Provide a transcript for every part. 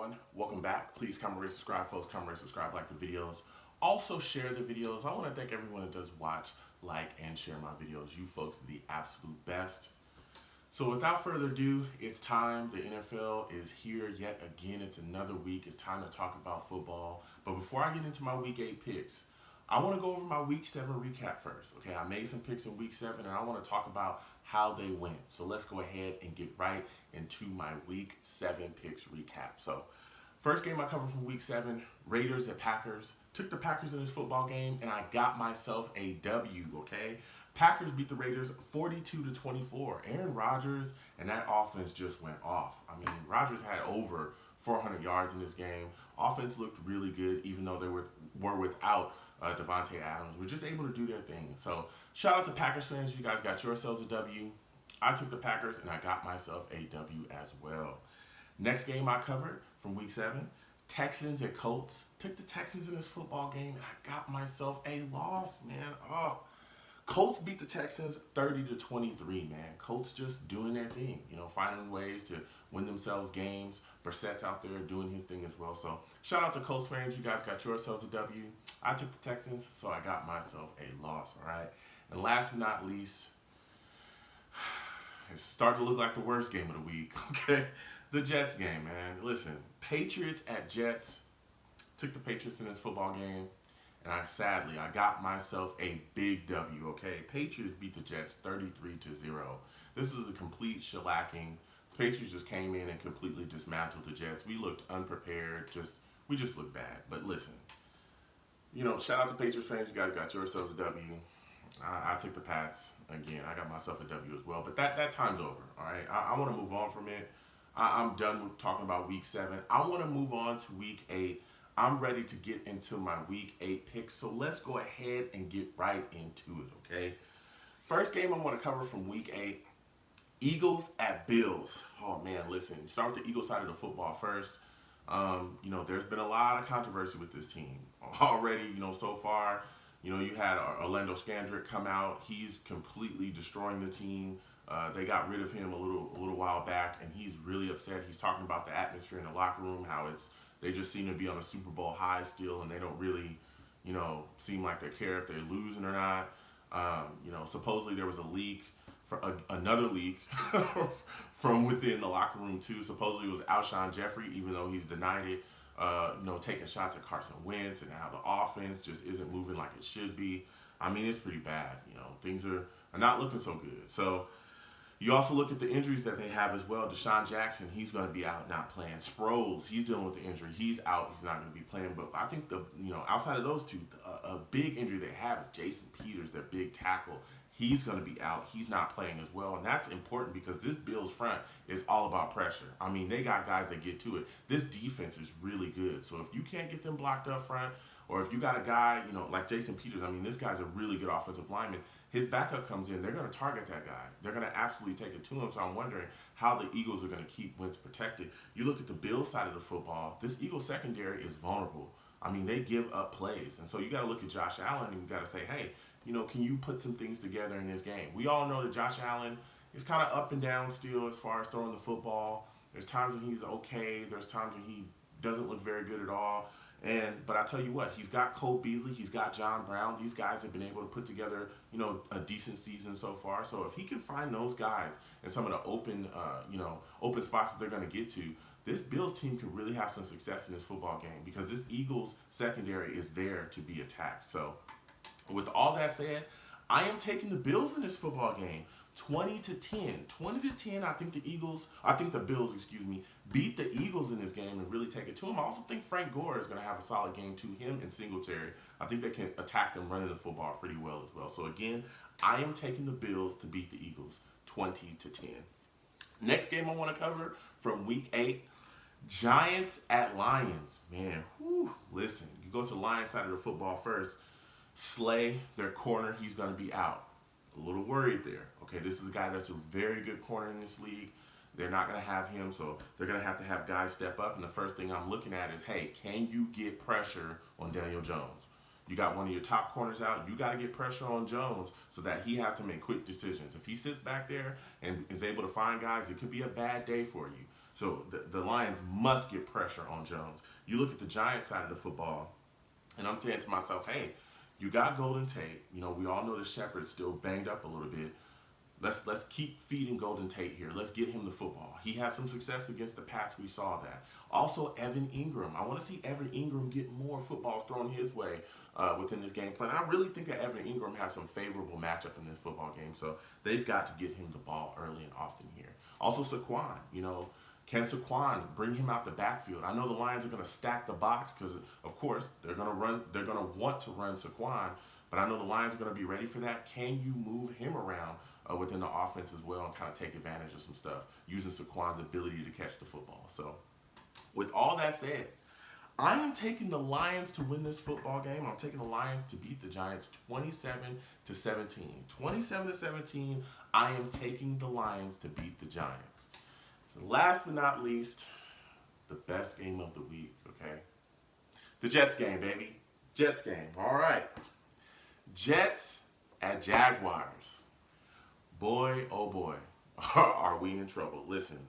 everyone. Welcome back. Please comment, rate, subscribe, folks. Comment, rate, subscribe, like the videos. Also share the videos. I want to thank everyone that does watch, like, and share my videos. You folks are the absolute best. So without further ado, it's time. The NFL is here yet again. It's another week. It's time to talk about football. But before I get into my Week 8 picks, I want to go over my Week 7 recap first. Okay, I made some picks in Week 7, and I want to talk about how they went. So let's go ahead and get right into my Week 7 picks recap. So first game I covered from Week 7, Raiders at Packers. Took the Packers in this football game, and I got myself a W, okay? Packers beat the Raiders 42-24. Aaron Rodgers and that offense just went off. I mean, Rodgers had over 400 yards in this game. Offense looked really good, even though they were without Devontae Adams. We're just able to do their thing. So shout out to Packers fans. You guys got yourselves a W. I took the Packers, and I got myself a W as well. Next game I covered from Week 7, Texans at Colts. Took the Texans in this football game, and I got myself a loss, man. Oh, Colts beat the Texans 30-23, man. Colts just doing their thing, finding ways to win themselves games. Brissett's out there doing his thing as well. So shout out to Colts fans. You guys got yourselves a W. I took the Texans, so I got myself a loss, all right? And last but not least, it's starting to look like the worst game of the week, okay? The Jets game, man. Listen, Patriots at Jets. Took the Patriots in this football game. And sadly, I got myself a big W, okay? Patriots beat the Jets 33-0. This is a complete shellacking. Patriots just came in and completely dismantled the Jets. We looked unprepared. We just looked bad. But listen, shout out to Patriots fans. You guys got yourselves a W. I took the Pats. Again, I got myself a W as well. But that time's over, all right? I want to move on from it. I'm done with talking about Week 7. I want to move on to Week 8. I'm ready to get into my Week 8 picks, so let's go ahead and get right into it, okay? First game I want to cover from Week 8, Eagles at Bills. Oh, man, listen, start with the Eagles side of the football first. There's been a lot of controversy with this team already, so far. You had Orlando Scandrick come out. He's completely destroying the team. They got rid of him a little while back, and he's really upset. He's talking about the atmosphere in the locker room, how they just seem to be on a Super Bowl high still, and they don't really, seem like they care if they're losing or not. Supposedly there was a leak, another leak from within the locker room too. Supposedly it was Alshon Jeffrey, even though he's denied it. Taking shots at Carson Wentz and how the offense just isn't moving like it should be. I mean, it's pretty bad. Things are not looking so good. So you also look at the injuries that they have as well. Deshaun Jackson, he's going to be out, not playing. Sproles, he's dealing with the injury. He's out. He's not going to be playing. But I think outside of those two, a big injury they have is Jason Peters, their big tackle. He's going to be out. He's not playing as well. And that's important because this Bills front is all about pressure. I mean, they got guys that get to it. This defense is really good. So if you can't get them blocked up front, or if you got a guy, like Jason Peters, I mean, this guy's a really good offensive lineman. His backup comes in, they're going to target that guy. They're going to absolutely take it to him. So I'm wondering how the Eagles are going to keep Wentz protected. You look at the Bills side of the football, this Eagles secondary is vulnerable. I mean, they give up plays. And so you got to look at Josh Allen and you got to say, hey, can you put some things together in this game? We all know that Josh Allen is kind of up and down still as far as throwing the football. There's times when he's okay. There's times when he doesn't look very good at all. But I tell you what, he's got Cole Beasley, he's got John Brown. These guys have been able to put together, a decent season so far. So if he can find those guys in some of the open spots that they're going to get to, this Bills team could really have some success in this football game because this Eagles secondary is there to be attacked. So with all that said, I am taking the Bills in this football game. 20-10. 20-10, I think the Bills, beat the Eagles in this game and really take it to them. I also think Frank Gore is going to have a solid game too, him and Singletary. I think they can attack them running the football pretty well as well. So again, I am taking the Bills to beat the Eagles 20-10. Next game I want to cover from Week 8, Giants at Lions. Man, listen, you go to the Lions side of the football first. Slay, their corner, he's going to be out. A little worried there. Okay, this is a guy that's a very good corner in this league. They're not going to have him, so they're going to have guys step up. And the first thing I'm looking at is, hey, can you get pressure on Daniel Jones? You got one of your top corners out. You got to get pressure on Jones so that he has to make quick decisions. If he sits back there and is able to find guys, it could be a bad day for you. So the Lions must get pressure on Jones. You look at the Giants side of the football, and I'm saying to myself, hey, you got Golden Tate. You know, we all know the Shepherd's still banged up a little bit. Let's keep feeding Golden Tate here. Let's get him the football. He had some success against the Pats. We saw that. Also, Evan Ingram. I want to see Evan Ingram get more footballs thrown his way within this game plan. I really think that Evan Ingram has some favorable matchup in this football game, so they've got to get him the ball early and often here. Also, Saquon. You know, can Saquon bring him out the backfield? I know the Lions are going to stack the box because, of course, they're going to run. They're going to want to run Saquon, but I know the Lions are going to be ready for that. Can you move him around within the offense as well and kind of take advantage of some stuff using Saquon's ability to catch the football? So, with all that said, I am taking the Lions to win this football game. I'm taking the Lions to beat the Giants 27-17. 27-17. I am taking the Lions to beat the Giants. So last but not least, the best game of the week, okay? The Jets game, baby. Jets game. All right. Jets at Jaguars. Boy, oh boy, are we in trouble. Listen,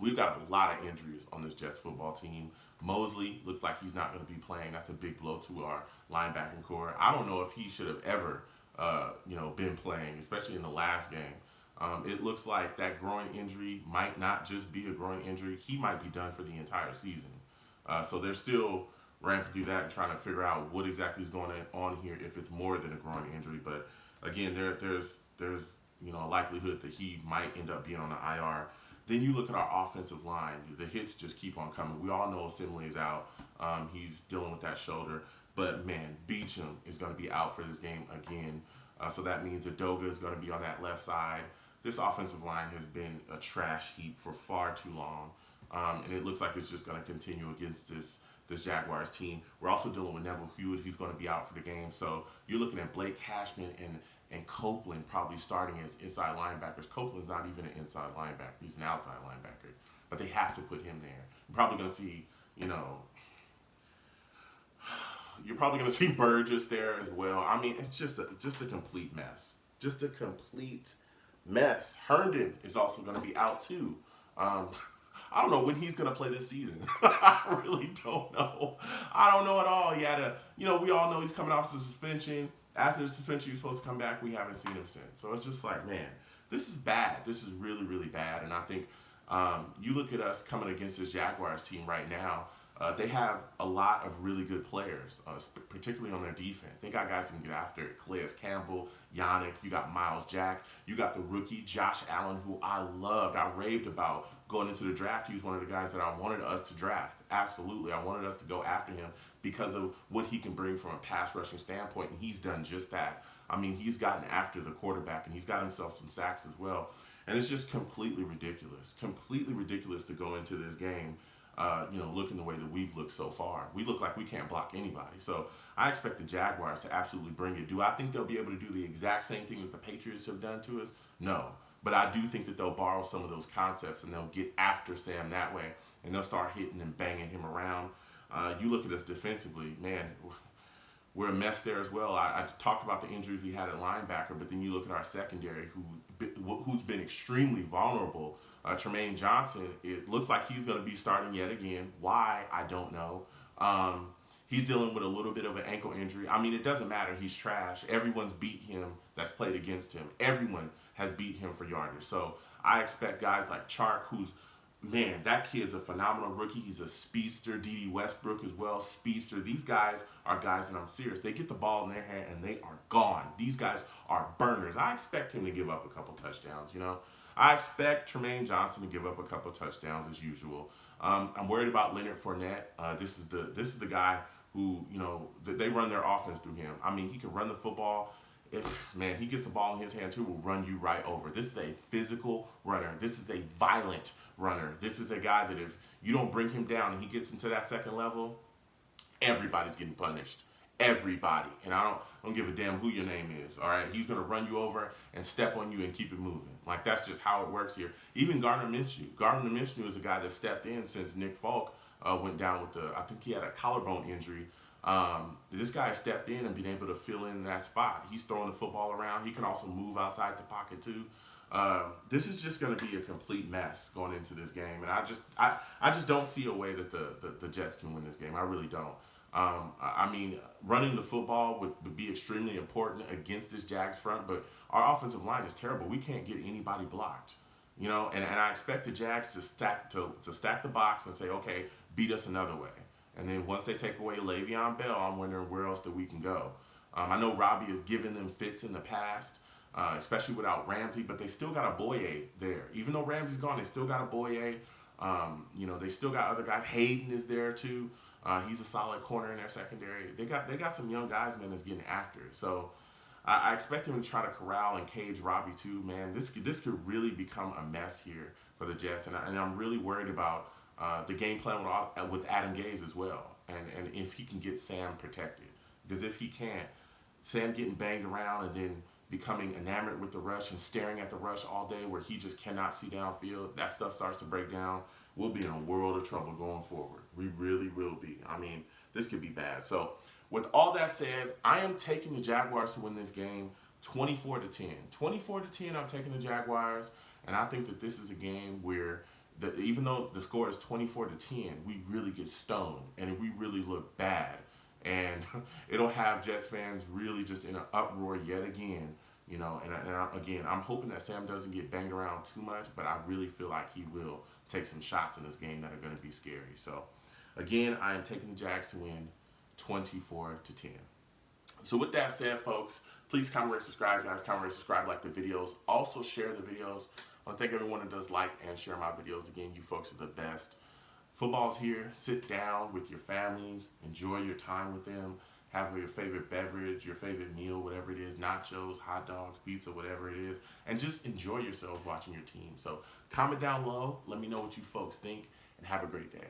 we've got a lot of injuries on this Jets football team. Mosley looks like he's not going to be playing. That's a big blow to our linebacking core. I don't know if he should have ever, been playing, especially in the last game. It looks like that groin injury might not just be a groin injury. He might be done for the entire season. So they're still ramping through that and trying to figure out what exactly is going on here if it's more than a groin injury. But again, there's a likelihood that he might end up being on the IR. Then you look at our offensive line. The hits just keep on coming. We all know Simley is out. He's dealing with that shoulder. But, man, Beecham is going to be out for this game again. So that means Adoga is going to be on that left side. This offensive line has been a trash heap for far too long. And it looks like it's just going to continue against this Jaguars team. We're also dealing with Neville Hewitt. He's going to be out for the game. So you're looking at Blake Cashman and Copeland probably starting as inside linebackers. Copeland's not even an inside linebacker. He's an outside linebacker. But they have to put him there. You're probably going to see, you're probably going to see Burgess there as well. I mean, it's just a complete mess. Just a complete mess. Herndon is also going to be out too. I don't know when he's going to play this season. I really don't know. I don't know at all. He had we all know he's coming off the suspension. After the suspension, he was supposed to come back. We haven't seen him since. So it's just like, man, this is bad. This is really, really bad. And I think you look at us coming against this Jaguars team right now, they have a lot of really good players, particularly on their defense. They got guys who can get after it. Calais Campbell, Yannick, you got Miles Jack, you got the rookie Josh Allen, who I loved. I raved about going into the draft. He was one of the guys that I wanted us to draft. Absolutely. I wanted us to go after him because of what he can bring from a pass rushing standpoint, and he's done just that. I mean, he's gotten after the quarterback, and he's got himself some sacks as well. And it's just completely ridiculous to go into this game looking the way that we've looked so far. We look like we can't block anybody. So I expect the Jaguars to absolutely bring it. Do I think they'll be able to do the exact same thing that the Patriots have done to us? No. But I do think that they'll borrow some of those concepts and they'll get after Sam that way. And they'll start hitting and banging him around. You look at us defensively, man, we're a mess there as well. I talked about the injuries we had at linebacker, but then you look at our secondary who's been extremely vulnerable. Tremaine Johnson, it looks like he's going to be starting yet again. Why? I don't know. He's dealing with a little bit of an ankle injury. I mean, it doesn't matter. He's trash. Everyone's beat him that's played against him. Everyone has beat him for yardage. So I expect guys like Chark, man, that kid's a phenomenal rookie. He's a speedster. D.D. Westbrook as well, speedster. These guys are guys that I'm serious. They get the ball in their hand and they are gone. These guys are burners. I expect him to give up a couple touchdowns, I expect Tremaine Johnson to give up a couple touchdowns as usual. I'm worried about Leonard Fournette. This is the guy who, they run their offense through him. I mean, he can run the football. He gets the ball in his hand too, will run you right over. This is a physical runner. This is a violent runner. This is a guy that if you don't bring him down and he gets into that second level, everybody's getting punished. Everybody. And I don't give a damn who your name is, all right? He's going to run you over and step on you and keep it moving. Like, that's just how it works here. Even Gardner Minshew. Gardner Minshew is a guy that stepped in since Nick Folk went down with I think he had a collarbone injury. This guy stepped in and been able to fill in that spot. He's throwing the football around. He can also move outside the pocket too. This is just going to be a complete mess going into this game, and I just don't see a way that the Jets can win this game. I really don't. I mean, running the football would be extremely important against this Jags front, but our offensive line is terrible. We can't get anybody blocked, you know. And I expect the Jags to stack the box and say, okay, beat us another way. And then once they take away Le'Veon Bell, I'm wondering where else that we can go. I know Robbie has given them fits in the past, especially without Ramsey, but they still got a Boye there. Even though Ramsey's gone, they still got a Boye. You know, they still got other guys. Hayden is there too. He's a solid corner in their secondary. They got some young guys, man, that's getting after it. So I expect them to try to corral and cage Robbie too, man. This could really become a mess here for the Jets, and I'm really worried about the game plan with Adam Gase as well, and if he can get Sam protected, because if he can't, Sam getting banged around and then becoming enamored with the rush and staring at the rush all day where he just cannot see downfield, that stuff starts to break down. We'll be in a world of trouble going forward. We really will be. I mean, this could be bad. So with all that said, I am taking the Jaguars to win this game 24-10. 24-10, I'm taking the Jaguars, and I think that this is a game where even though the score is 24-10, we really get stoned and we really look bad. And it'll have Jets fans really just in an uproar yet again, you know. Again, I'm hoping that Sam doesn't get banged around too much, but I really feel like he will take some shots in this game that are going to be scary. So, again, I am taking the Jags to win 24-10. So with that said, folks, please comment, rate, subscribe, guys. Comment, rate, subscribe, like the videos. Also share the videos. I want to thank everyone that does like and share my videos. Again, you folks are the best. Football's here. Sit down with your families. Enjoy your time with them. Have your favorite beverage, your favorite meal, whatever it is, nachos, hot dogs, pizza, whatever it is, and just enjoy yourselves watching your team. So comment down below. Let me know what you folks think, and have a great day.